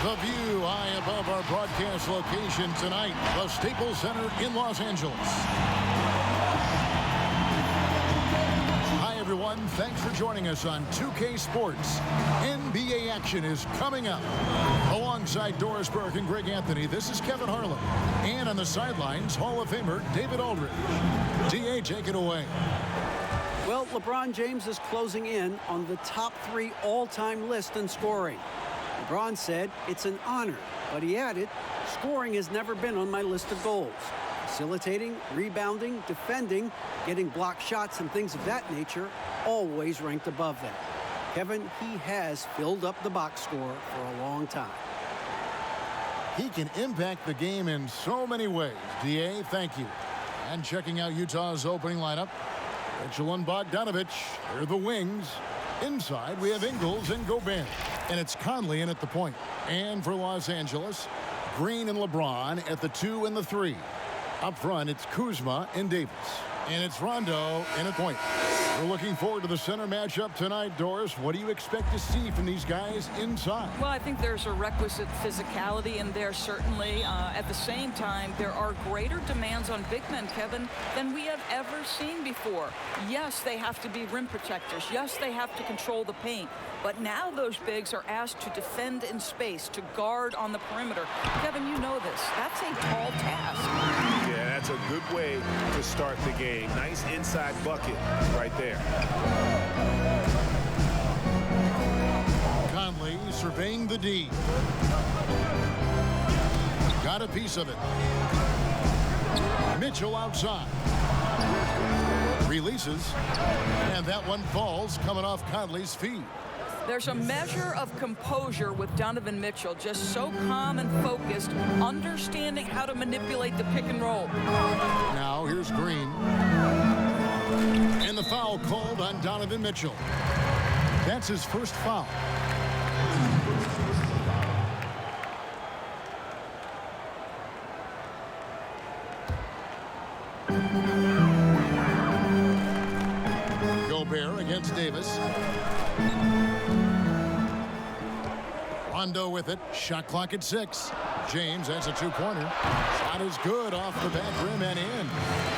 The view high above our broadcast location tonight, the Staples Center in Los Angeles. Hi, everyone. Thanks for joining us on 2K Sports. NBA action is coming up. Alongside Doris Burke and Greg Anthony, this is Kevin Harlan. And on the sidelines, Hall of Famer David Aldridge. D.A., take it away. Well, LeBron James is closing in on the top 3 all-time list in scoring. LeBron said, "It's an honor," but he added, "Scoring has never been on my list of goals. Facilitating, rebounding, defending, getting blocked shots, and things of that nature always ranked above that." Kevin, he has filled up the box score for a long time. He can impact the game in so many ways. D.A., thank you. And checking out Utah's opening lineup, Mitchell and Bogdanovich. They're the wings. Inside, we have Ingles and Gobert. And it's Conley in at the point. And for Los Angeles, Green and LeBron at the 2 and the 3. Up front, it's Kuzma and Davis. And it's Rondo in at point. We're looking forward to the center matchup tonight, Doris. What do you expect to see from these guys inside? Well, I think there's a requisite physicality in there, certainly. At the same time, there are greater demands on big men, Kevin, than we have ever seen before. Yes, they have to be rim protectors. Yes, they have to control the paint. But now those bigs are asked to defend in space, to guard on the perimeter. Kevin, you know this. That's a tall task. Yeah, that's a good way to start the game. Nice inside bucket right there. Conley surveying the D. Got a piece of it. Mitchell outside. Releases. And that one falls coming off Conley's feet. There's a measure of composure with Donovan Mitchell, just so calm and focused, understanding how to manipulate the pick and roll. Now here's Green. And the foul called on Donovan Mitchell. That's his first foul. Gobert against Davis. Rondo with it. Shot clock at 6. James has a 2-pointer. Shot is good off the back rim and in.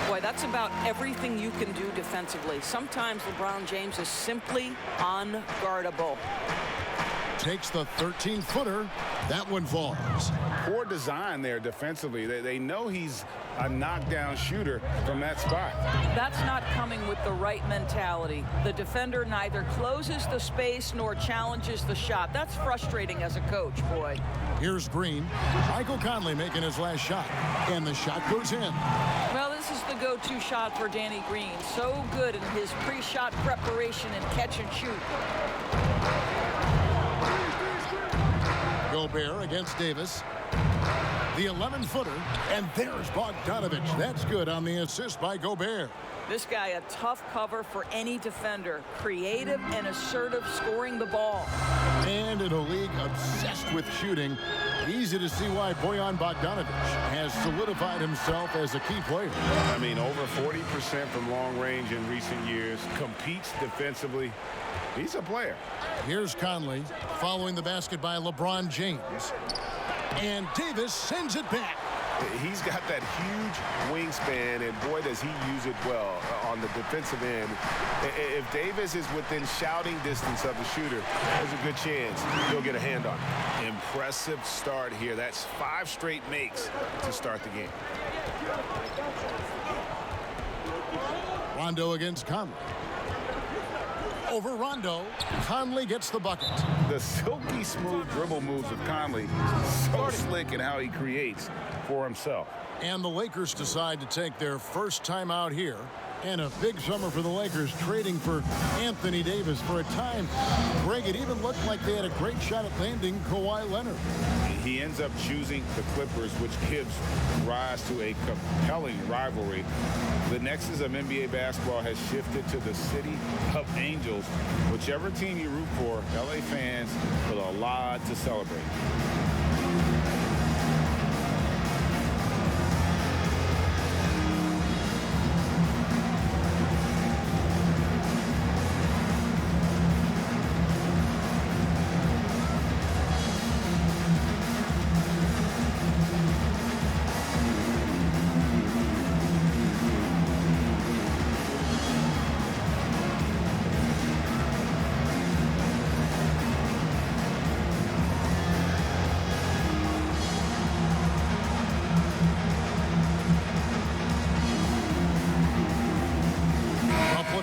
Boy, that's about everything you can do defensively. Sometimes LeBron James is simply unguardable. Takes the 13-footer. That one falls. Poor design there defensively. They know he's a knockdown shooter from that spot. That's not coming with the right mentality. The defender neither closes the space nor challenges the shot. That's frustrating as a coach, boy. Here's Green. Michael Conley making his last shot. And the shot goes in. Well, this is the go-to shot for Danny Green. So good in his pre-shot preparation and catch and shoot. Gobert against Davis. The 11-footer, and there's Bogdanovich. That's good on the assist by Gobert. This guy, a tough cover for any defender. Creative and assertive, scoring the ball. And in a league obsessed with shooting, easy to see why Bojan Bogdanovich has solidified himself as a key player. I mean, over 40% from long range in recent years. Competes defensively. He's a player. Here's Conley following the basket by LeBron James. And Davis sends it back. He's got that huge wingspan, and boy, does he use it well on the defensive end. If Davis is within shouting distance of the shooter, there's a good chance he'll get a hand on it. Impressive start here. That's 5 straight makes to start the game. Rondo against Conley. Over Rondo. Conley gets the bucket. The silky smooth dribble moves of Conley, so slick in how he creates for himself. And the Lakers decide to take their first time out here. And a big summer for the Lakers, trading for Anthony Davis. For a time, Greg, it even looked like they had a great shot at landing Kawhi Leonard. He ends up choosing the Clippers, which gives rise to a compelling rivalry. The nexus of NBA basketball has shifted to the city of Angels. Whichever team you root for, LA fans with a lot to celebrate.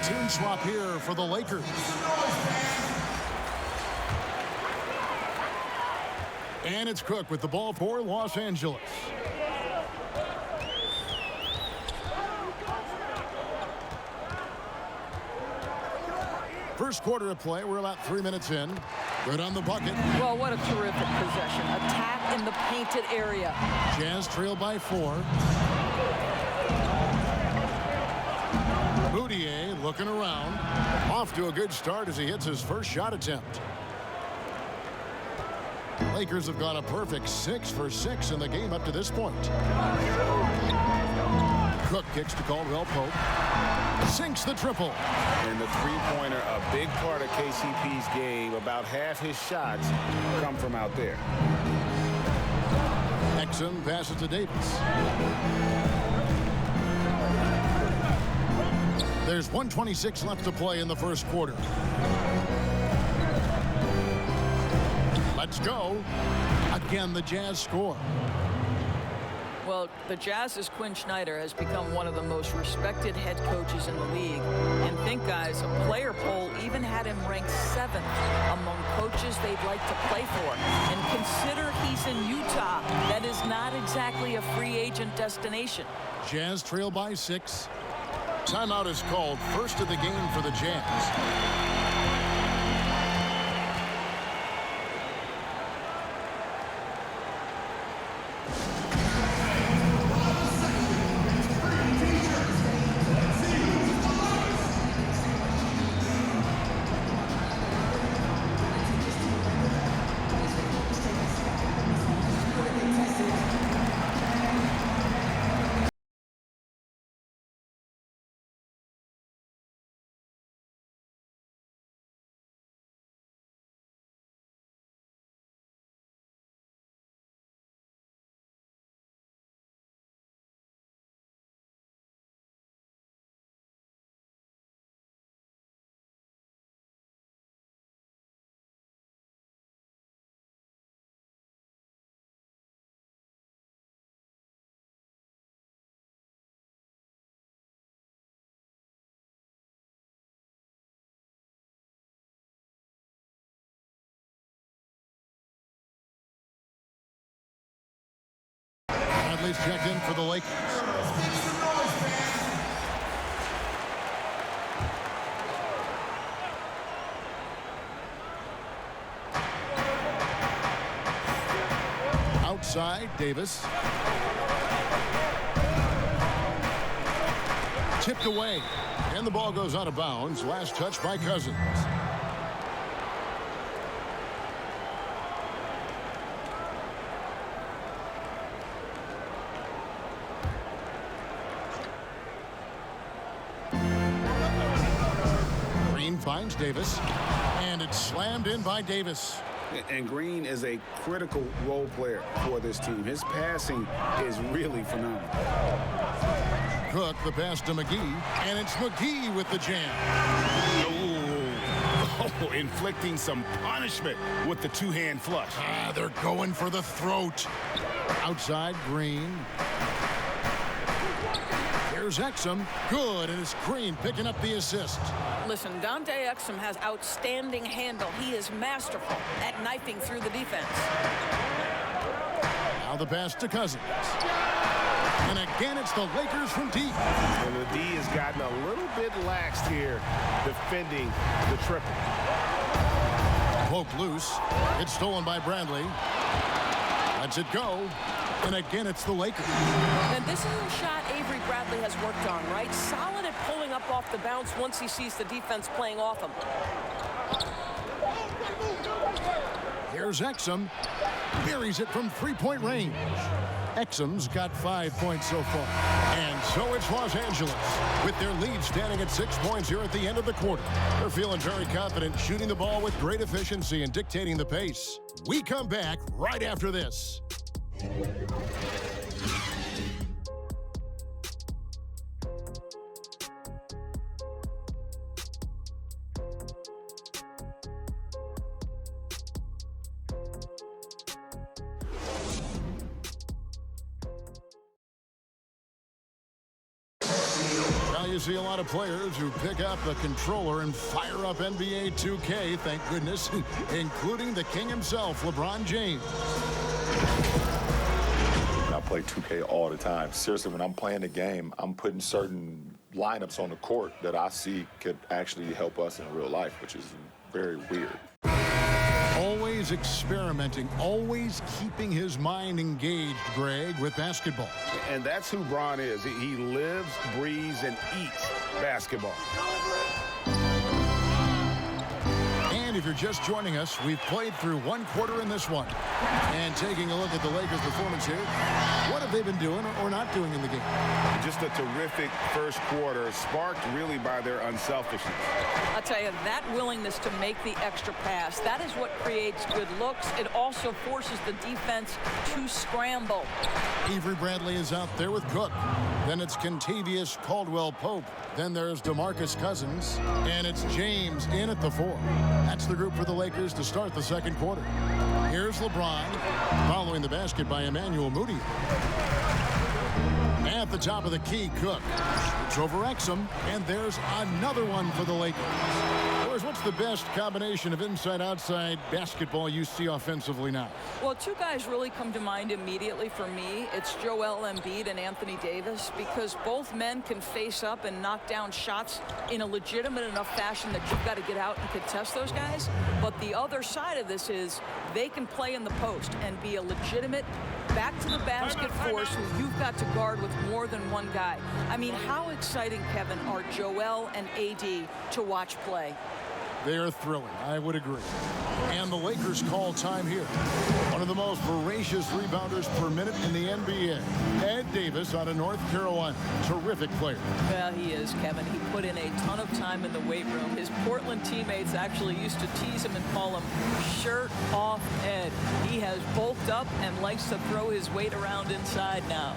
team swap here for the Lakers. And it's Cook with the ball for Los Angeles. First quarter of play. We're about 3 minutes in. Good on the bucket. Well, what a terrific possession. Attack in the painted area. Jazz trail by 4. Moutier looking around. Off to a good start as he hits his first shot attempt. Lakers have got a perfect 6 for 6 in the game up to this point. Cook kicks to Caldwell Pope. Sinks the triple. And the three-pointer, a big part of KCP's game. About half his shots come from out there. Exum passes to Davis. There's 1:26 left to play in the first quarter. Let's go. Again, the Jazz score. Well, the Jazz's Quinn Snyder has become one of the most respected head coaches in the league. And think, guys, a player poll even had him ranked 7th among coaches they'd like to play for. And consider he's in Utah. That is not exactly a free agent destination. Jazz trail by 6. Timeout is called. First of the game for the Jazz. Bradley's checked in for the Lakers. Outside, Davis. Tipped away. And the ball goes out of bounds. Last touch by Cousins. Finds Davis, and it's slammed in by Davis. And Green is a critical role player for this team. His passing is really phenomenal. Cook, the pass to McGee, and it's McGee with the jam. Oh, inflicting some punishment with the two-hand flush. They're going for the throat. Outside, Green. Here's Exum. Good, and it's Green picking up the assist. Listen, Dante Exum has outstanding handle. He is masterful at knifing through the defense. Now the pass to Cousins. And again, it's the Lakers from deep. And the D has gotten a little bit laxed here defending the triple. Pope loose. It's stolen by Bradley. Lets it go. And again, it's the Lakers. And this is a shot Avery Bradley has worked on, right? Solid at pulling up off the bounce once he sees the defense playing off him. Here's Exum. Buries it from three-point range. Exum's got 5 points so far. And so it's Los Angeles, with their lead standing at 6 points here at the end of the quarter. They're feeling very confident, shooting the ball with great efficiency and dictating the pace. We come back right after this. see a lot of players who pick up the controller and fire up NBA 2K, thank goodness, including the king himself, LeBron James. I play 2K all the time. Seriously, when I'm playing the game, I'm putting certain lineups on the court that I see could actually help us in real life, which is very weird. Always experimenting, always keeping his mind engaged, Greg, with basketball. And that's who Bron is. He lives, breathes, and eats basketball. And if you're just joining us, we've played through one quarter in this one. And taking a look at the Lakers' performance here, what have they been doing or not doing in the game? Just a terrific first quarter, sparked really by their unselfishness. I'll tell you, that willingness to make the extra pass, that is what creates good looks. It also forces the defense to scramble. Avery Bradley is out there with Cook. Then it's Kentavious Caldwell-Pope. Then there's DeMarcus Cousins. And it's James in at the 4. That's the group for the Lakers to start the second quarter. Here's LeBron, following the basket by Emmanuel Mudiay. At the top of the key, Cook. It's over Exum, and there's another one for the Lakers. Boys, what's the best combination of inside-outside basketball you see offensively now? Well, two guys really come to mind immediately for me. It's Joel Embiid and Anthony Davis, because both men can face up and knock down shots in a legitimate enough fashion that you've got to get out and contest those guys. But the other side of this is they can play in the post and be a legitimate back-to-the-basket force who you've got to guard with more than one guy. I mean, how exciting, Kevin, are Joel and AD to watch play? They are thrilling, I would agree. And the Lakers call time here. One of the most voracious rebounders per minute in the NBA, Ed Davis out of North Carolina. Terrific player. Well, he is, Kevin. He put in a ton of time in the weight room. His Portland teammates actually used to tease him and call him Shirt Off Ed. He has bulked up and likes to throw his weight around inside now.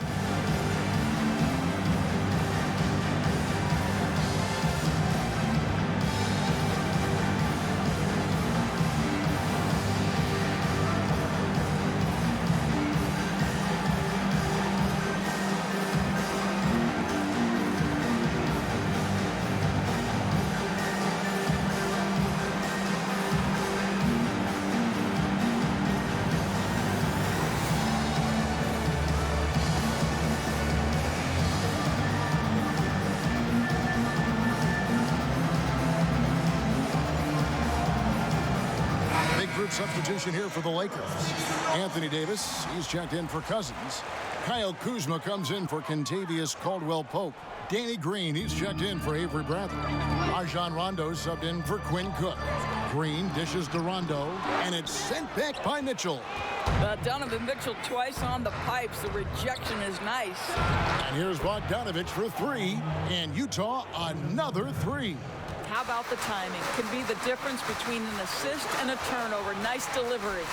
Substitution here for the Lakers. Anthony Davis, he's checked in for Cousins. Kyle Kuzma comes in for Kentavious Caldwell-Pope. Danny Green, he's checked in for Avery Bradley. Rajon Rondo subbed in for Quinn Cook. Green dishes to Rondo, and it's sent back by Mitchell. Donovan Mitchell twice on the pipes. The rejection is nice. And here's Bogdanovich for 3, and Utah another 3. How about the timing? Can be the difference between an assist and a turnover. Nice delivery.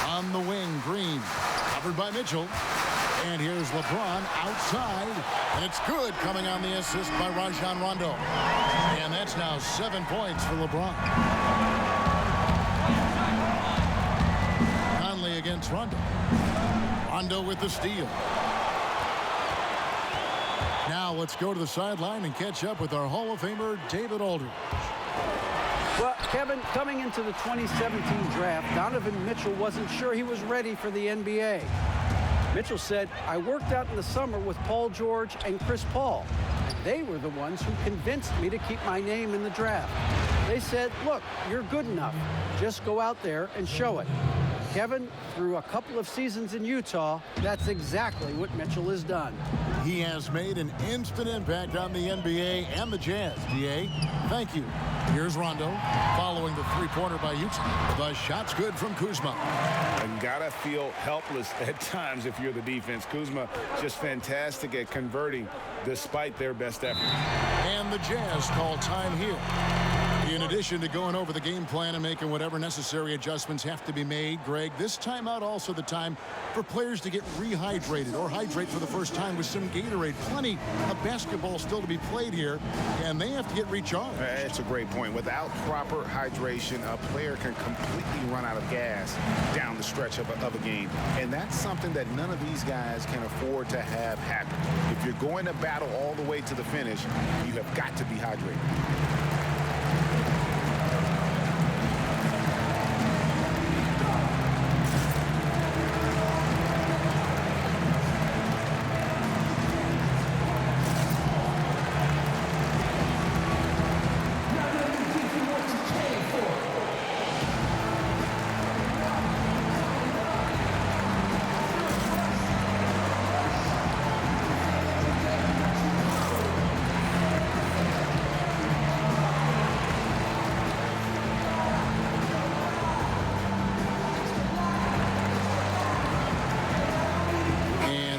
On the wing, Green. Covered by Mitchell. And here's LeBron outside. And it's good, coming on the assist by Rajon Rondo. And that's now 7 points for LeBron. Conley against Rondo. Rondo with the steal. Now let's go to the sideline and catch up with our Hall of Famer, David Aldridge. Well, Kevin, coming into the 2017 draft, Donovan Mitchell wasn't sure he was ready for the NBA. Mitchell said, I worked out in the summer with Paul George and Chris Paul. They were the ones who convinced me to keep my name in the draft. They said, look, you're good enough. Just go out there and show it. Kevin, through a couple of seasons in Utah, that's exactly what Mitchell has done. He has made an instant impact on the NBA and the Jazz. D.A., thank you. Here's Rondo, following the three-pointer by Utah. The shot's good from Kuzma. And gotta feel helpless at times if you're the defense. Kuzma just fantastic at converting despite their best effort. And the Jazz call time here. In addition to going over the game plan and making whatever necessary adjustments have to be made, Greg, this timeout also the time for players to get rehydrated or hydrate for the first time with some Gatorade. Plenty of basketball still to be played here, and they have to get recharged. That's a great point. Without proper hydration, a player can completely run out of gas down the stretch of a game. And that's something that none of these guys can afford to have happen. If you're going to battle all the way to the finish, you have got to be hydrated.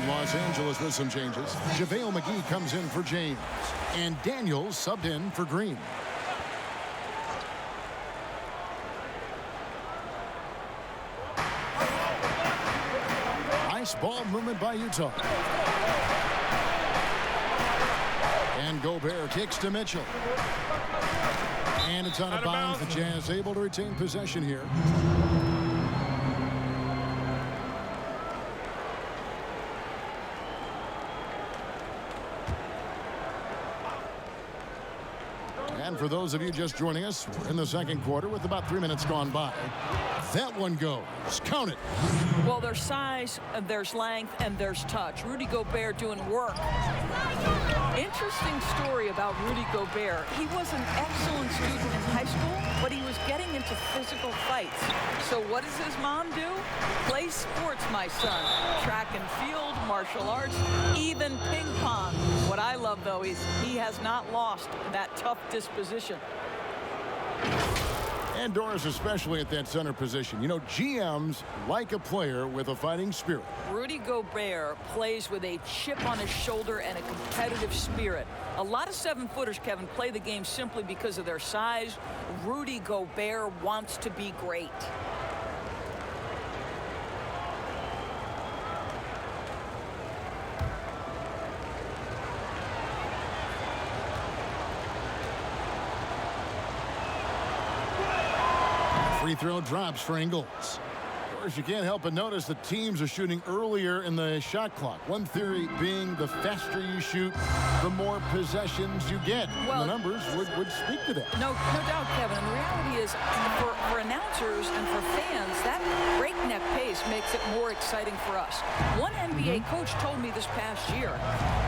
Los Angeles with some changes. JaVale McGee comes in for James. And Daniels subbed in for Green. Nice ball movement by Utah. And Gobert kicks to Mitchell. And it's out of bounds. The Jazz able to retain possession here. And for those of you just joining us, we're in the second quarter with about 3 minutes gone by. That one goes. Count it. Well, there's size, and there's length, and there's touch. Rudy Gobert doing work. Interesting story about Rudy Gobert. He was an excellent student in high school, but he was getting into physical fights. So what does his mom do? Play sports, my son. Track and field, martial arts, even ping pong. What I love, though, is he has not lost that tough disposition. And Doris, especially at that center position. You know, GMs like a player with a fighting spirit. Rudy Gobert plays with a chip on his shoulder and a competitive spirit. A lot of 7-footers, Kevin, play the game simply because of their size. Rudy Gobert wants to be great. Free throw drops for Ingles. Of course, you can't help but notice the teams are shooting earlier in the shot clock. One theory being the faster you shoot, the more possessions you get. Well, the numbers would speak to that. No doubt, Kevin. And the reality is, for announcers and for fans, that breakneck pace makes it more exciting for us. One NBA coach told me this past year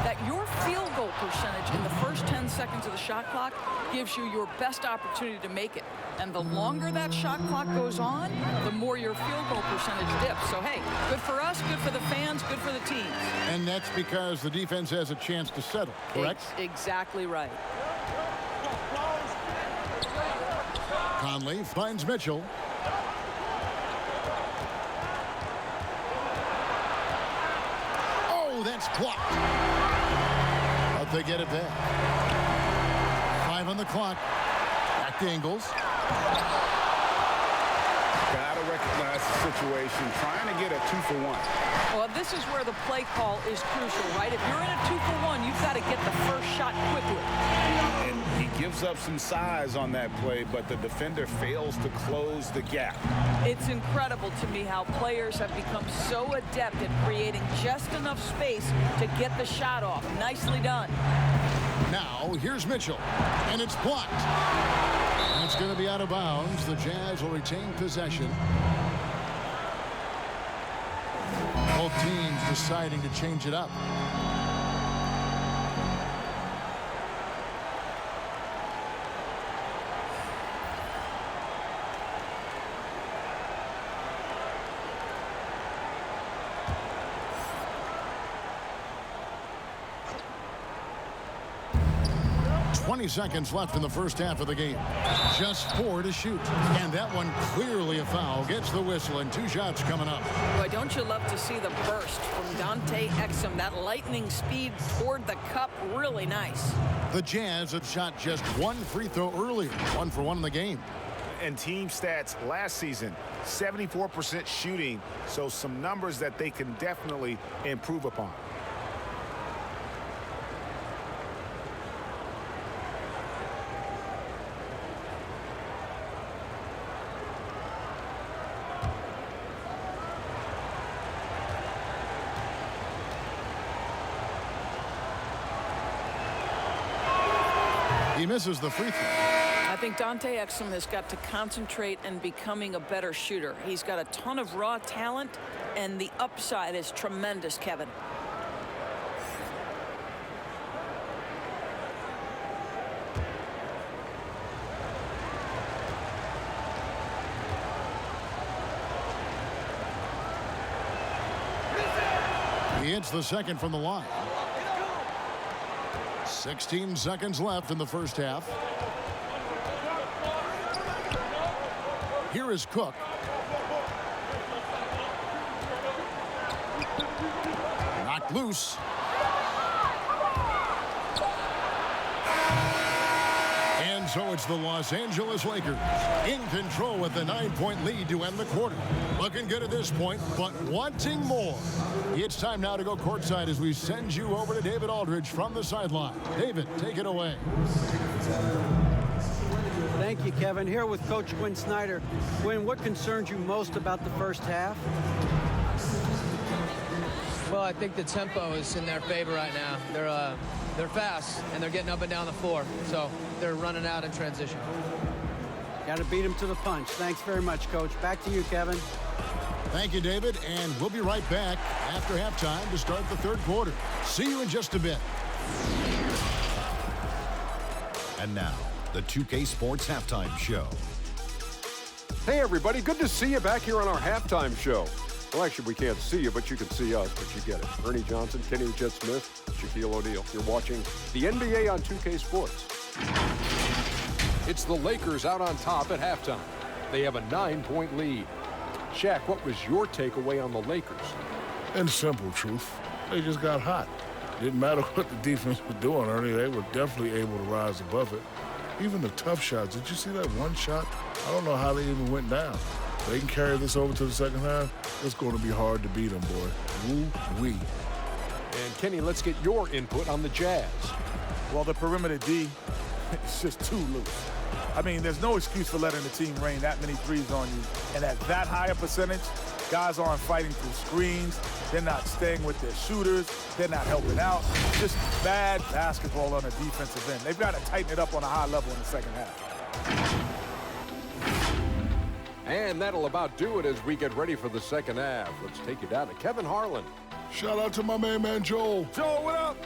that your field goal percentage in the first 10 seconds of the shot clock gives you your best opportunity to make it. And the longer that shot clock goes on, the more your field goal percentage dips. So, hey, good for us, good for the fans, good for the teams. And that's because the defense has a chance to settle, correct? Exactly right. Conley finds Mitchell. Oh, that's blocked. But they get it back. 5 on the clock. Back to Ingles. Gotta recognize the situation, trying to get a 2-for-1. Well, this is where the play call is crucial, right? If you're in a 2-for-1, you've got to get the first shot quickly. And he gives up some size on that play, but the defender fails to close the gap. It's incredible to me how players have become so adept at creating just enough space to get the shot off. Nicely done. Now, here's Mitchell, and it's blocked. And it's going to be out of bounds. The Jazz will retain possession. Both teams deciding to change it up. Seconds left in the first half of the game. Just 4 to shoot. And that one clearly a foul. Gets the whistle, and 2 shots coming up. Boy, don't you love to see the burst from Dante Exum. That lightning speed toward the cup. Really nice. The Jazz have shot just one free throw earlier, 1 for 1 in the game. And team stats last season, 74% shooting, so some numbers that they can definitely improve upon. He misses the free throw. I think Dante Exum has got to concentrate and becoming a better shooter. He's got a ton of raw talent, and the upside is tremendous, Kevin. He hits the second from the line. 16 seconds left in the first half. Here is Cook. Knocked loose. And so it's the Los Angeles Lakers in control with a 9-point lead to end the quarter. Looking good at this point, but wanting more. It's time now to go courtside as we send you over to David Aldridge from the sideline. David, take it away. Thank you, Kevin. Here with Coach Quinn Snyder. Quinn, what concerns you most about the first half? Well, I think the tempo is in their favor right now. They're fast, and they're getting up and down the floor, so they're running out in transition. Got to beat them to the punch. Thanks very much, Coach. Back to you, Kevin. Thank you, David, and we'll be right back after halftime to start the third quarter. See you in just a bit. And now, the 2K Sports Halftime Show. Hey, everybody. Good to see you back here on our halftime show. Well, actually, we can't see you, but you can see us, but you get it. Ernie Johnson, Kenny the Jet Smith, Shaquille O'Neal. You're watching the NBA on 2K Sports. It's the Lakers out on top at halftime. They have a 9-point lead. Shaq, what was your takeaway on the Lakers? In simple truth, they just got hot. Didn't matter what the defense was doing, Ernie. They were definitely able to rise above it. Even the tough shots. Did you see that one shot? I don't know how they even went down. They can carry this over to the second half. It's going to be hard to beat them, boy. Woo-wee. And Kenny, let's get your input on the Jazz. Well, the perimeter D is just too loose. I mean, there's no excuse for letting the team rain that many threes on you. And at that high a percentage, guys aren't fighting through screens. They're not staying with their shooters. They're not helping out. Just bad basketball on the defensive end. They've got to tighten it up on a high level in the second half. And that'll about do it as we get ready for the second half. Let's take you down to Kevin Harlan. Shout out to my main man, Joel. Joel, what up?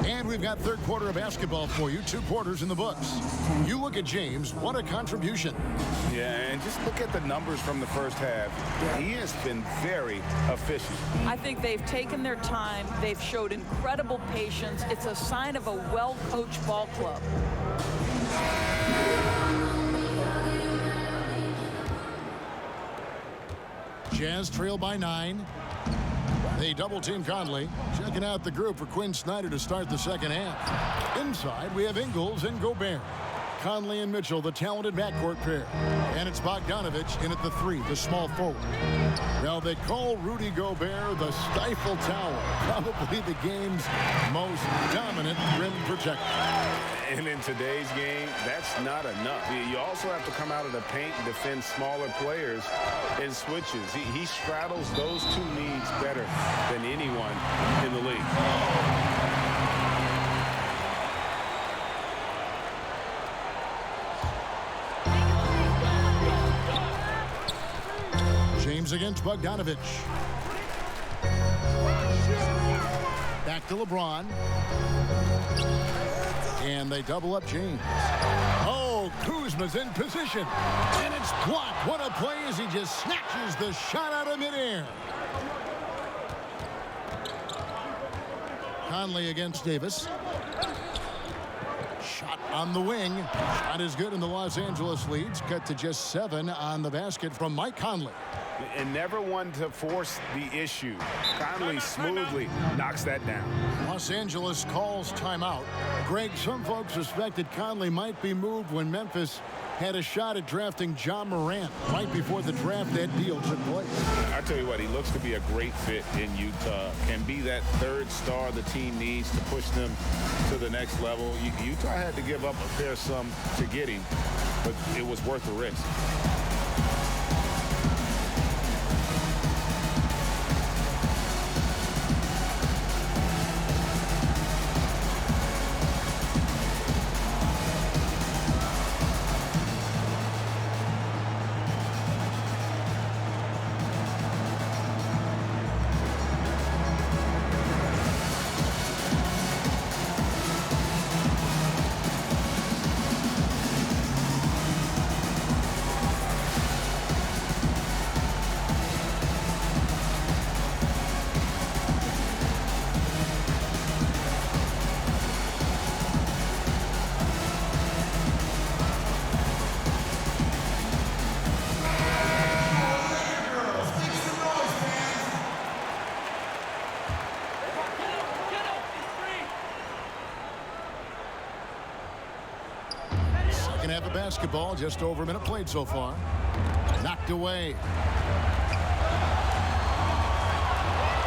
And we've got third quarter of basketball for you. 2 quarters in the books. You look at James. What a contribution. Yeah, and just look at the numbers from the first half. He has been very efficient. I think they've taken their time. They've showed incredible patience. It's a sign of a well-coached ball club. Jazz trail by 9. They double-team Conley. Checking out the group for Quinn Snyder to start the second half. Inside, we have Ingles and Gobert. Conley and Mitchell, the talented backcourt pair. And it's Bogdanovich in at the 3, the small forward. Now, they call Rudy Gobert the Stifle Tower. Probably the game's most dominant rim protector. And in today's game, that's not enough. You also have to come out of the paint and defend smaller players in switches. He straddles those two needs better than anyone in the league. James against Bogdanovich. Back to LeBron. And they double up James. Oh, Kuzma's in position. And it's blocked. What a play as he just snatches the shot out of midair. Conley against Davis. Shot on the wing. Shot is good, and the Los Angeles leads cut to just 7 on the basket from Mike Conley. And never one to force the issue. Conley smoothly knocks that down. Los Angeles calls timeout. Greg, some folks suspected Conley might be moved when Memphis had a shot at drafting John Morant right before the draft. That deal took place. I tell you what, he looks to be a great fit in Utah. Can be that third star the team needs to push them to the next level. Utah had to give up a fair sum to get him, but it was worth the risk. Second half of basketball, just over a minute played so far. Knocked away.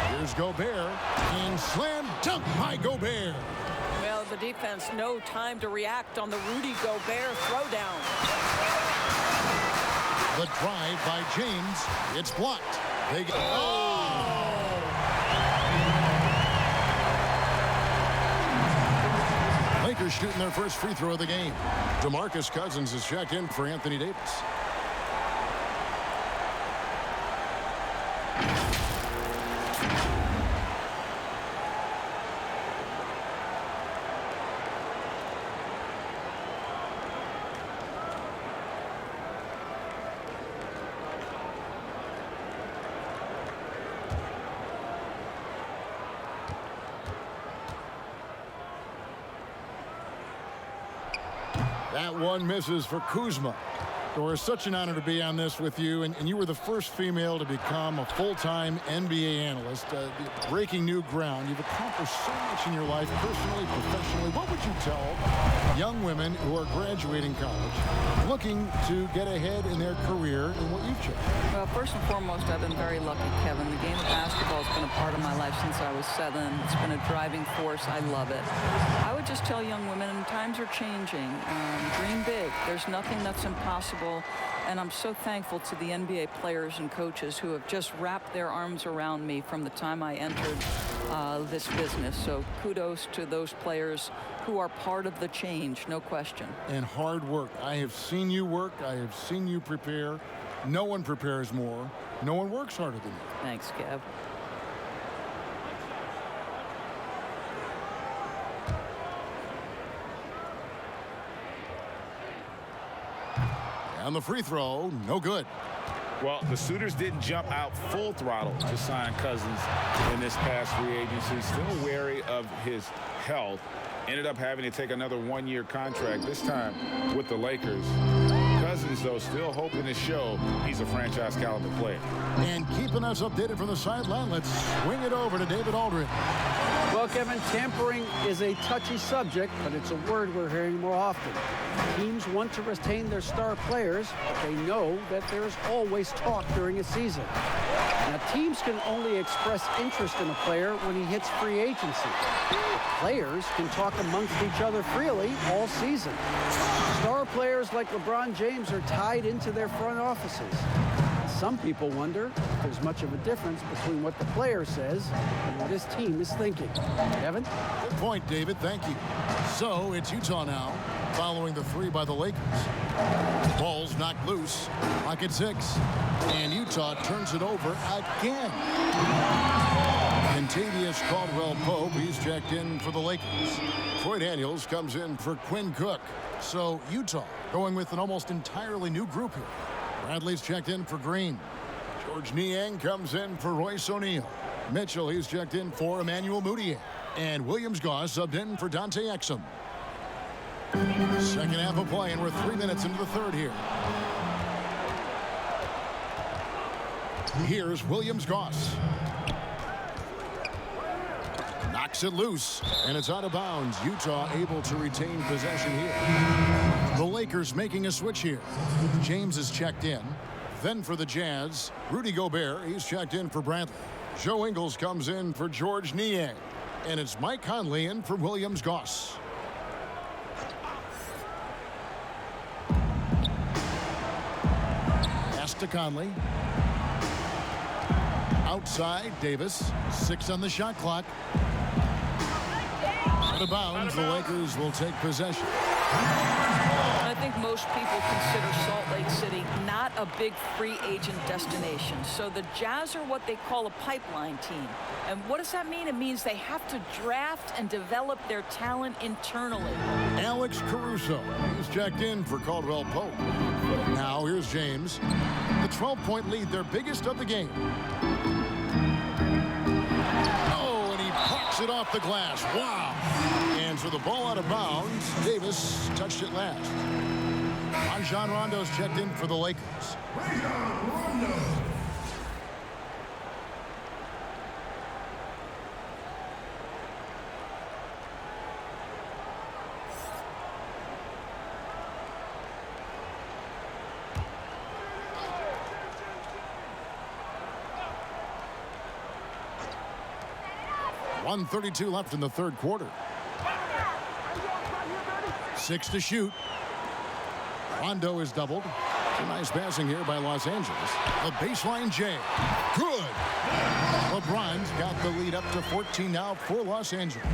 Here's Gobert. And slam dunk by Gobert. Well, the defense, no time to react on the Rudy Gobert throwdown. The drive by James. It's blocked. They go. Lakers shooting their first free throw of the game. DeMarcus Cousins is checked in for Anthony Davis. That one misses for Kuzma. It was such an honor to be on this with you, and you were the first female to become a full-time NBA analyst. Breaking new ground. You've accomplished so much in your life, personally, professionally. What would you tell young women who are graduating college, looking to get ahead in their career in what you've chosen? Well, first and foremost, I've been very lucky, Kevin. The game of basketball has been a part of my life since I was 7. It's been a driving force. I love it. I would just tell young women, times are changing. Dream big. There's nothing that's impossible. And I'm so thankful to the NBA players and coaches who have just wrapped their arms around me from the time I entered this business. So kudos to those players who are part of the change, no question. And hard work. I have seen you work. I have seen you prepare. No one prepares more. No one works harder than you. Thanks, Kev. On the free throw, no good. Well, the suitors didn't jump out full throttle to sign Cousins in this past free agency. Still wary of his health. Ended up having to take another one-year contract, this time with the Lakers. Cousins, though, still hoping to show he's a franchise caliber player. And keeping us updated from the sideline, let's swing it over to David Aldridge. Well, Kevin, tampering is a touchy subject, but it's a word we're hearing more often. Teams want to retain their star players, but they know that there's always talk during a season. Now, teams can only express interest in a player when he hits free agency. Players can talk amongst each other freely all season. Star players like LeBron James are tied into their front offices. Some people wonder if there's much of a difference between what the player says and what his team is thinking. Kevin? Good point, David. Thank you. So it's Utah now, following the 3 by the Lakers. Ball's knocked loose. Clock at 6. And Utah turns it over again. Kentavious Caldwell-Pope, he's checked in for the Lakers. Troy Daniels comes in for Quinn Cook. So Utah going with an almost entirely new group here. Bradley's checked in for Green. George Niang comes in for Royce O'Neal. Mitchell, he's checked in for Emmanuel Mudiay. And Williams-Goss subbed in for Dante Exum. Second half of play, and we're 3 minutes into the third here. Here's Williams-Goss. Knocks it loose, and it's out of bounds. Utah able to retain possession here. The Lakers making a switch here. James is checked in. Then for the Jazz, Rudy Gobert. He's checked in for Bradley. Joe Ingles comes in for George Niang. And it's Mike Conley in for Williams-Goss. Pass to Conley. Outside, Davis. 6 on the shot clock. Out of bounds, the Lakers will take possession. I think most people consider Salt Lake City not a big free agent destination. So the Jazz are what they call a pipeline team. And what does that mean? It means they have to draft and develop their talent internally. Alex Caruso. He's checked in for Caldwell Pope. Now here's James. The 12-point lead, their biggest of the game. Oh, and he pucks it off the glass. Wow. And so the ball out of bounds. Davis touched it last. Rajon Rondo's checked in for the Lakers. Rajon Rondo. .132 left in the third quarter. 6 to shoot. Rondo is doubled. Some nice passing here by Los Angeles. The baseline J. Good. LeBron's got the lead up to 14 now for Los Angeles.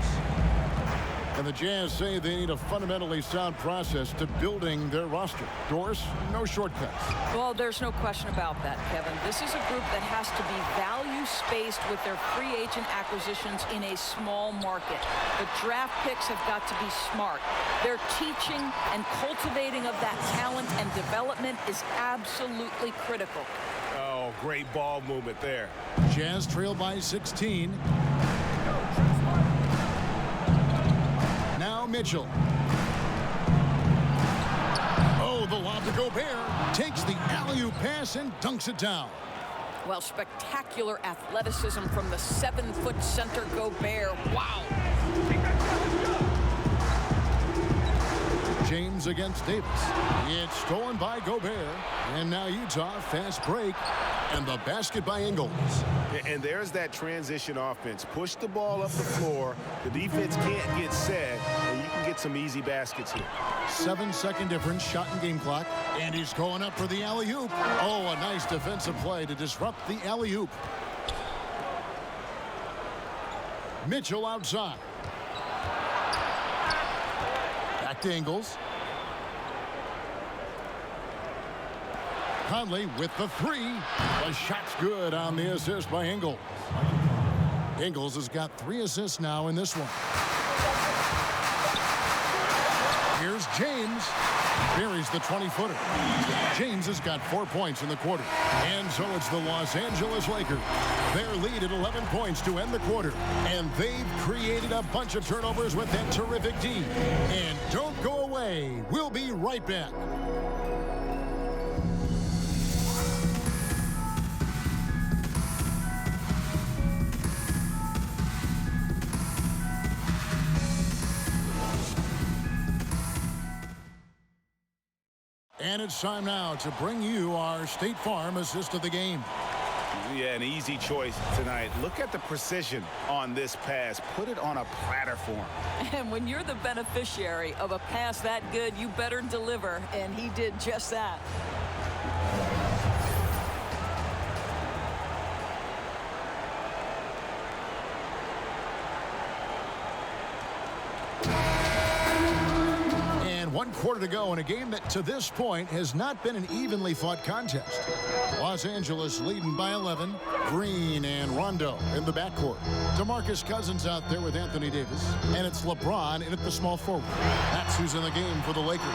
And the Jazz say they need a fundamentally sound process to building their roster. Doris, no shortcuts. Well, there's no question about that, Kevin. This is a group that has to be value-spaced with their free agent acquisitions in a small market. The draft picks have got to be smart. Their teaching and cultivating of that talent and development is absolutely critical. Oh, great ball movement there. Jazz trail by 16. Now Mitchell. Oh, the lob to Gobert. Takes the alley-oop pass and dunks it down. Well, spectacular athleticism from the 7-foot center Gobert. Wow. James against Davis. It's stolen by Gobert. And now Utah, fast break. And the basket by Ingles. And there's that transition offense. Push the ball up the floor. The defense can't get set, and you can get some easy baskets here. 7-second difference, shot and game clock. And he's going up for the alley-oop. Oh, a nice defensive play to disrupt the alley-oop. Mitchell outside. Back to Ingles. Conley with the 3. The shot's good on the assist by Ingles. Ingles has got 3 assists now in this one. Here's James. Buries the 20-footer. James has got 4 points in the quarter. And so it's the Los Angeles Lakers. Their lead at 11 points to end the quarter. And they've created a bunch of turnovers with that terrific D. And don't go away. We'll be right back. And it's time now to bring you our State Farm assist of the game. Yeah, an easy choice tonight. Look at the precision on this pass. Put it on a platter for him. And when you're the beneficiary of a pass that good, you better deliver. And he did just that. One quarter to go in a game that to this point has not been an evenly fought contest. Los Angeles leading by 11. Green and Rondo in the backcourt. DeMarcus Cousins out there with Anthony Davis. And it's LeBron in at the small forward. That's who's in the game for the Lakers.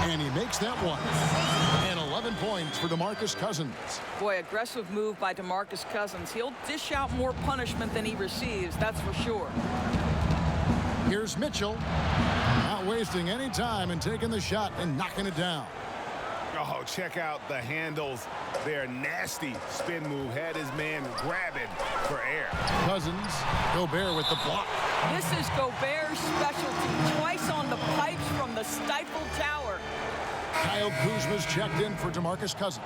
And he makes that one. And 11 points for DeMarcus Cousins. Boy, aggressive move by DeMarcus Cousins. He'll dish out more punishment than he receives, that's for sure. Here's Mitchell. Not wasting any time and taking the shot and knocking it down. Oh, check out the handles. Their nasty spin move had his man grabbing for air. Cousins, Gobert with the block. This is Gobert's specialty. Twice on the pipes from the stifled tower. Kyle Kuzma's checked in for DeMarcus Cousins.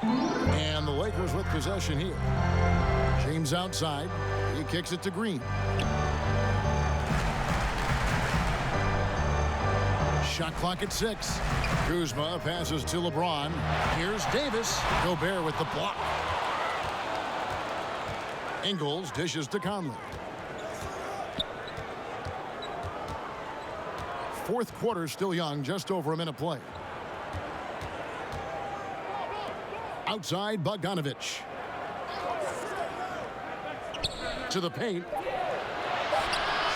And the Lakers with possession here. James outside. He kicks it to Green. Shot clock at 6. Kuzma passes to LeBron. Here's Davis. Gobert with the block. Ingles dishes to Conley. Fourth quarter still young, just over a minute play. Outside, Bogdanovich. To the paint.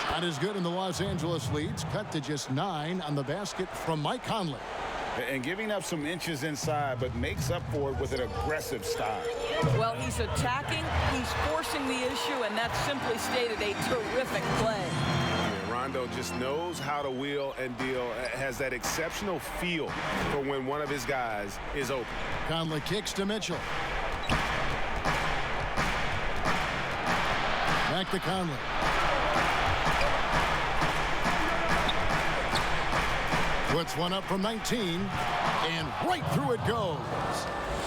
Shot is good, and the Los Angeles leads cut to just 9 on the basket from Mike Conley. And giving up some inches inside, but makes up for it with an aggressive style. Well, he's attacking, he's forcing the issue, and that's simply stated a terrific play. Rondo just knows how to wheel and deal, has that exceptional feel for when one of his guys is open. Conley kicks to Mitchell. Back to Conley. Puts one up from 19, and right through it goes.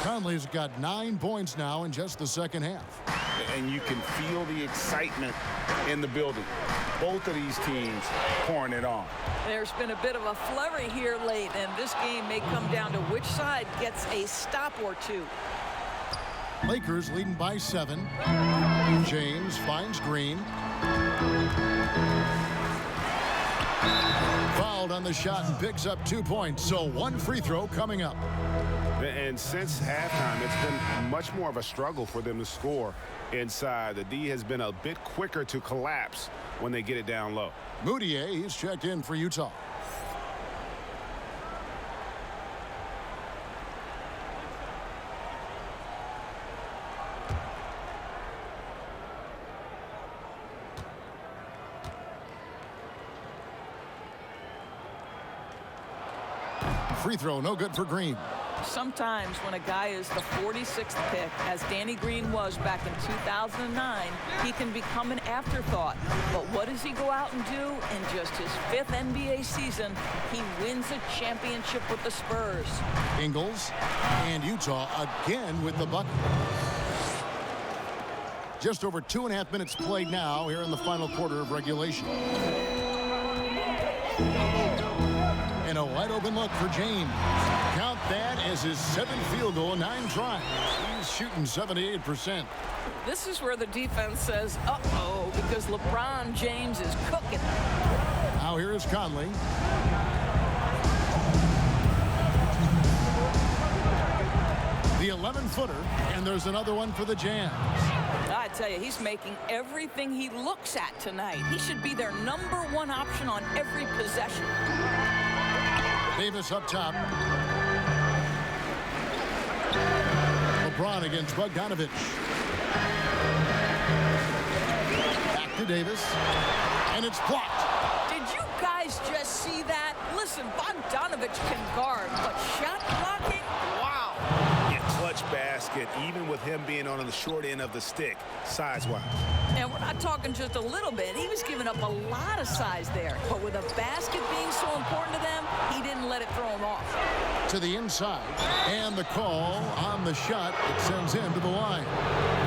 Conley's got 9 points now in just the second half. And you can feel the excitement in the building. Both of these teams pouring it on. There's been a bit of a flurry here late, and this game may come down to which side gets a stop or two. Lakers leading by 7. James finds Green. Fouled on the shot and picks up 2 points, so 1 free throw coming up. And since halftime, it's been much more of a struggle for them to score inside. The D has been a bit quicker to collapse when they get it down low. Moutier, he's checked in for Utah. Free throw, no good for Green. Sometimes when a guy is the 46th pick, as Danny Green was back in 2009, he can become an afterthought. But what does he go out and do? In just his 5th NBA season, he wins a championship with the Spurs. Ingles and Utah again with the bucket. Just over 2.5 minutes played now here in the final quarter of regulation. And a wide open look for James. Count that as his 7th field goal, 9 tries. He's shooting 78%. This is where the defense says, uh-oh, because LeBron James is cooking. Now here is Conley. The 11-footer, and there's another one for the Jazz. I tell you, he's making everything he looks at tonight. He should be their #1 option on every possession. Davis up top. LeBron against Bogdanovich. Back to Davis. And it's blocked. Did you guys just see that? Listen, Bogdanovich can guard, but shot blocking? Wow. Yeah, clutch basket, even with him being on the short end of the stick, size-wise. And we're not talking just a little bit. He was giving up a lot of size there. But with a basket being so important to them, he didn't let it throw him off. To the inside. And the call on the shot that sends him to the line.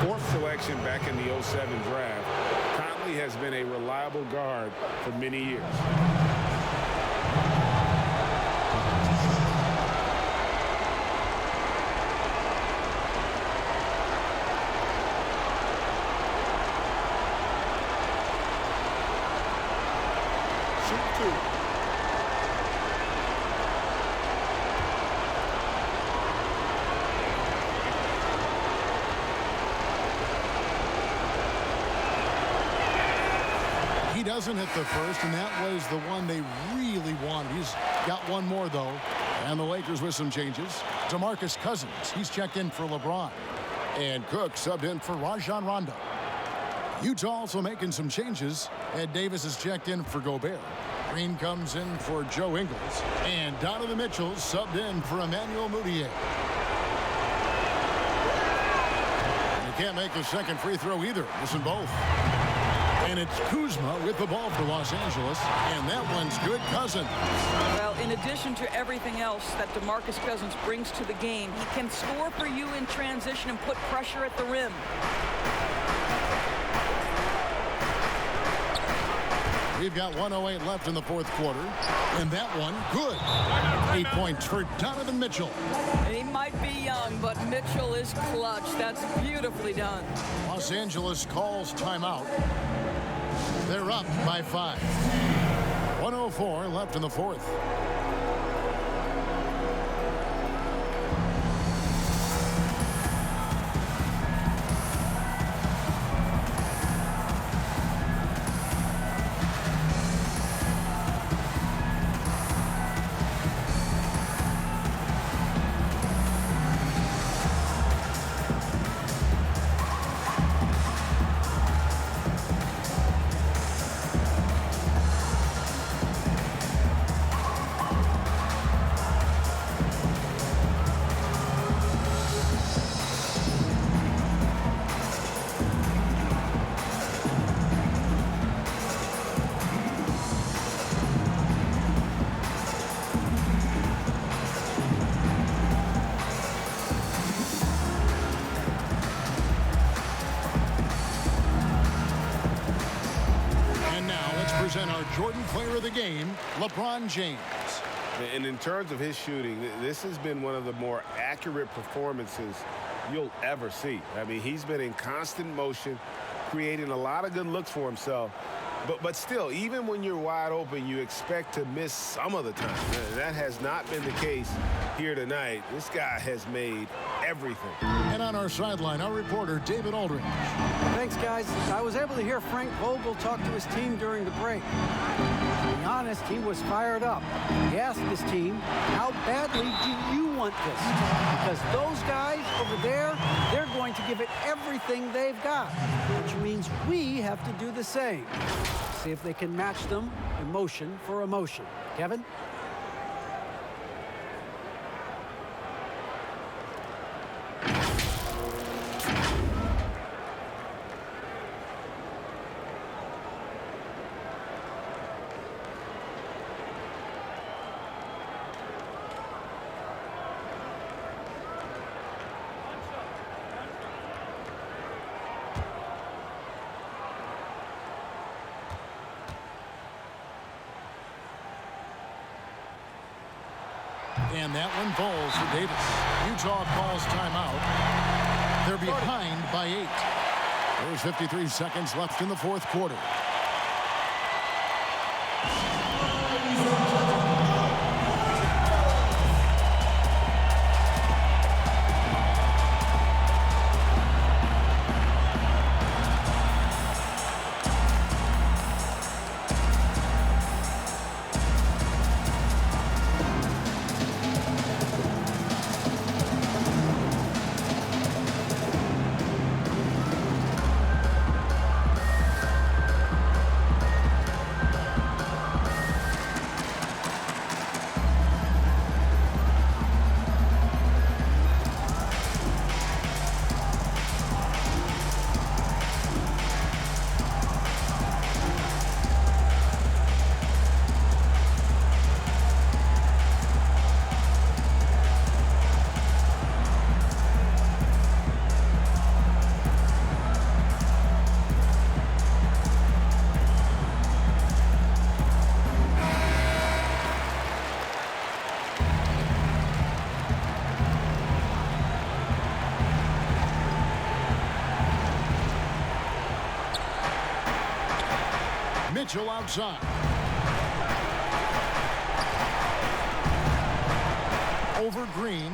4th selection back in the 07 draft. Conley has been a reliable guard for many years. He doesn't hit the first, and that was the one they really wanted. He's got one more, though. And the Lakers with some changes. DeMarcus Cousins, he's checked in for LeBron. And Cook subbed in for Rajon Rondo. Utah also making some changes. Ed Davis is checked in for Gobert. Green comes in for Joe Ingles. And Donovan Mitchell subbed in for Emmanuel Mudiay. You can't make the second free throw either. Missing both. And it's Kuzma with the ball for Los Angeles. And that one's good. Cousins. Well, in addition to everything else that DeMarcus Cousins brings to the game, he can score for you in transition and put pressure at the rim. We've got 1:08 left in the fourth quarter. And that one, good. 8 points for Donovan Mitchell. He might be young, but Mitchell is clutch. That's beautifully done. Los Angeles calls timeout. They're up by 5. 1:04 left in the fourth. Present our Jordan Player of the Game, LeBron James. And in terms of his shooting, this has been one of the more accurate performances you'll ever see. I mean, he's been in constant motion, creating a lot of good looks for himself. But still, even when you're wide open, you expect to miss some of the time. That has not been the case here tonight. This guy has made everything. And on our sideline, our reporter, David Aldridge. Thanks, guys. I was able to hear Frank Vogel talk to his team during the break. To be honest, he was fired up. He asked his team, how badly do you want this? Because those guys over there, they're going to give it everything they've got, which means we have to do the same. See if they can match them emotion for emotion. Kevin? And that one falls for Davis. Utah calls timeout. They're behind by 8. There's 53 seconds left in the fourth quarter. Mitchell outside. Over Green.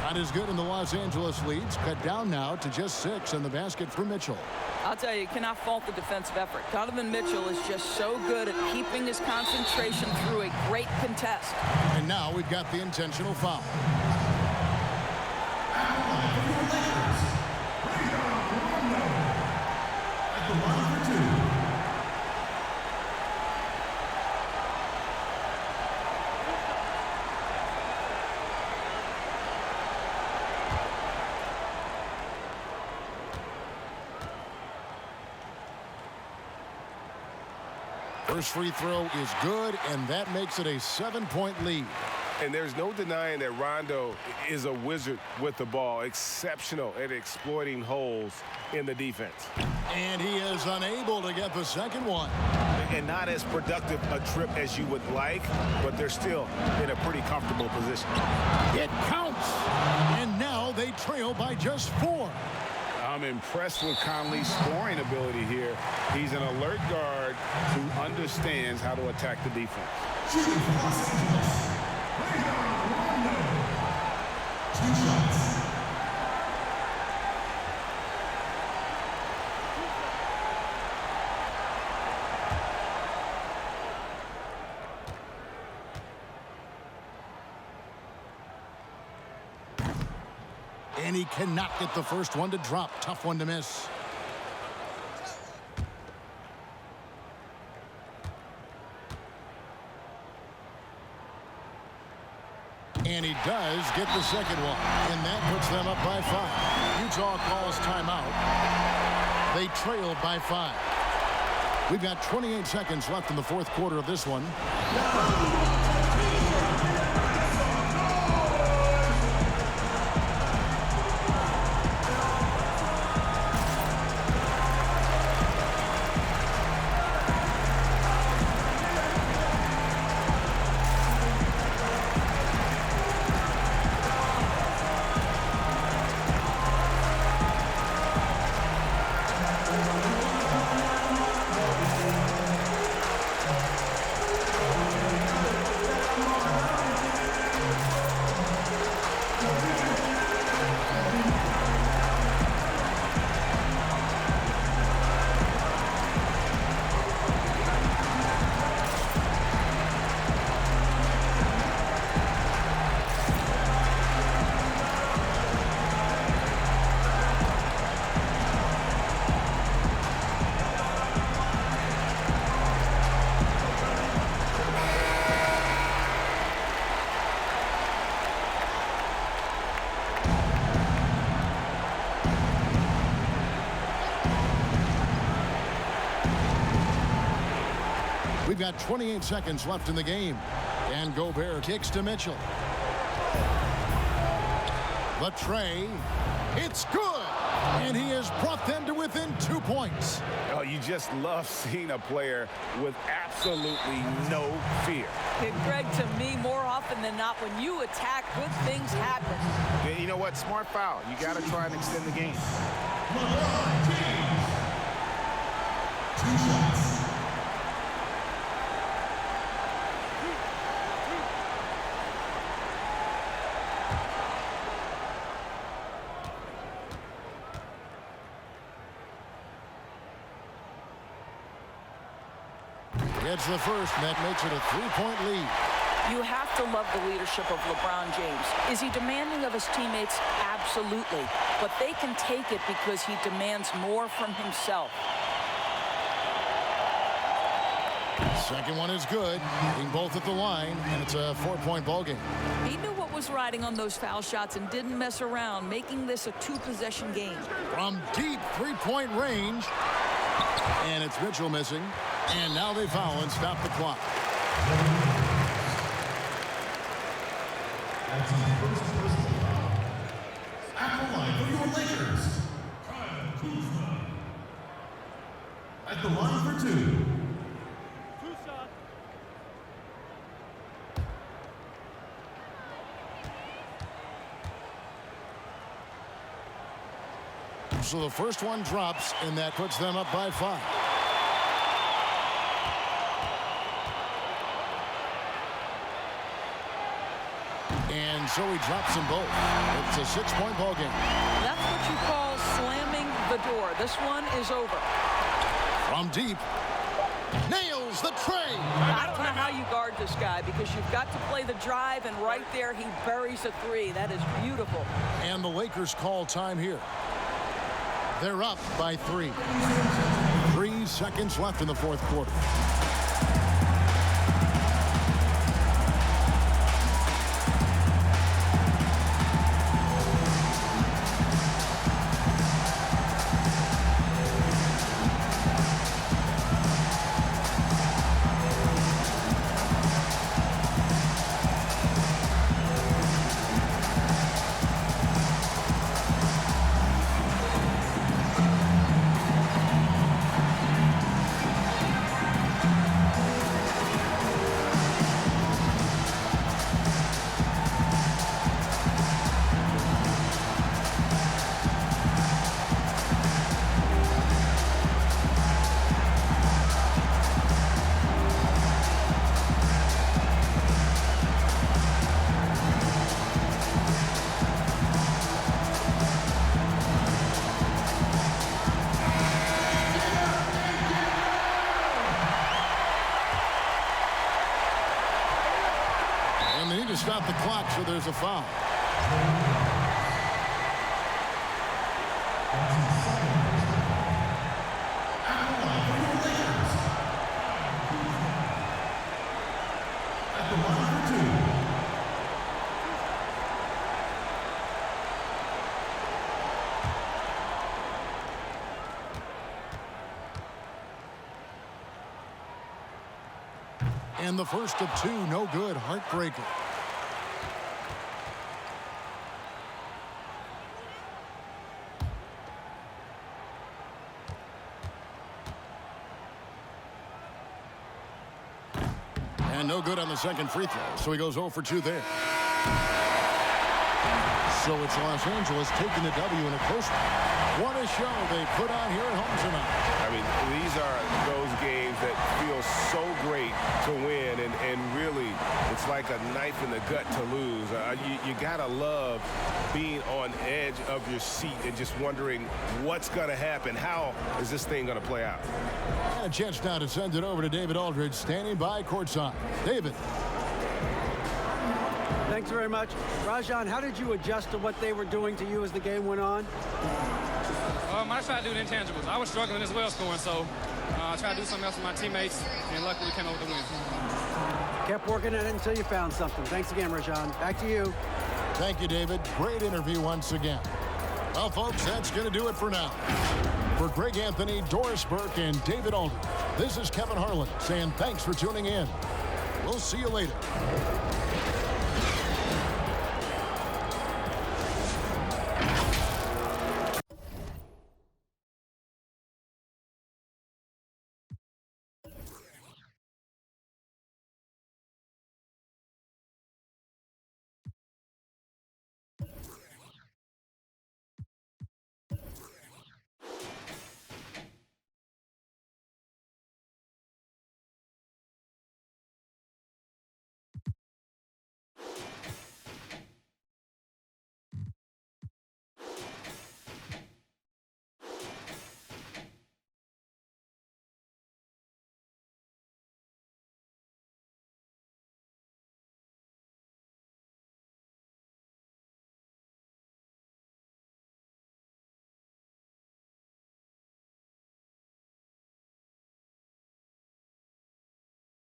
Not as good in the Los Angeles leads. Cut down now to just 6 in the basket for Mitchell. I'll tell you cannot fault the defensive effort. Donovan Mitchell is just so good at keeping his concentration through a great contest. And now we've got the intentional foul. First free throw is good, and that makes it a 7-point lead. And there's no denying that Rondo is a wizard with the ball, exceptional at exploiting holes in the defense. And he is unable to get the second one. And not as productive a trip as you would like, but they're still in a pretty comfortable position. It counts. And now they trail by just 4. I'm impressed with Conley's scoring ability here. He's an alert guard who understands how to attack the defense. And he cannot get the first one to drop. Tough one to miss. And he does get the second one. And that puts them up by 5. Utah calls timeout. They trail by 5. We've got 28 seconds left in the fourth quarter of this one. We've got 28 seconds left in the game. And Gobert kicks to Mitchell. The tray. It's good. And he has brought them to within 2 points. Oh, you just love seeing a player with absolutely no fear. And Greg, to me, more often than not, when you attack, good things happen. Yeah, you know what? Smart foul. You got to try and extend the game. LeBron James. 2 shots. Gets the first, and that makes it a 3-point lead. You have to love the leadership of LeBron James. Is he demanding of his teammates? Absolutely. But they can take it because he demands more from himself. Second one is good. Hitting both at the line, and it's a 4-point ball game. He knew what was riding on those foul shots and didn't mess around, making this a 2-possession game. From deep 3-point range. And it's Mitchell missing. And now they foul and stop the clock. That's his first personal foul. At the line for your Lakers, Kyle Kuzma. At the line for 2. 2 shots. So the first one drops, and that puts them up by 5. And so he drops them both. It's a 6-point ball game. That's what you call slamming the door. This one is over. From deep. Nails the tray. I don't know how you guard this guy because you've got to play the drive, and right there he buries a three. That is beautiful. And the Lakers call time here. They're up by 3. 3 seconds left in the fourth quarter. And they need to stop the clock, so there's a foul. And the first of 2, no good. Heartbreaker. And no good on the second free throw, so he goes 0 for 2 there. So it's Los Angeles taking the W in a close one. What a show they put on here at home tonight. I mean, these are those games that feel so great to win, and really, it's like a knife in the gut to lose. You gotta love being on edge of your seat and just wondering what's gonna happen. How is this thing gonna play out? And a chance now to send it over to David Aldridge, standing by courtside. David. Thanks very much. Rajon, how did you adjust to what they were doing to you as the game went on? I tried to do the intangibles. I was struggling as well scoring, so I tried to do something else with my teammates, and luckily we came out with the win. Kept working at it until you found something. Thanks again, Rajon. Back to you. Thank you, David. Great interview once again. Well, folks, that's going to do it for now. For Greg Anthony, Doris Burke, and David Aldridge, this is Kevin Harlan saying thanks for tuning in. We'll see you later.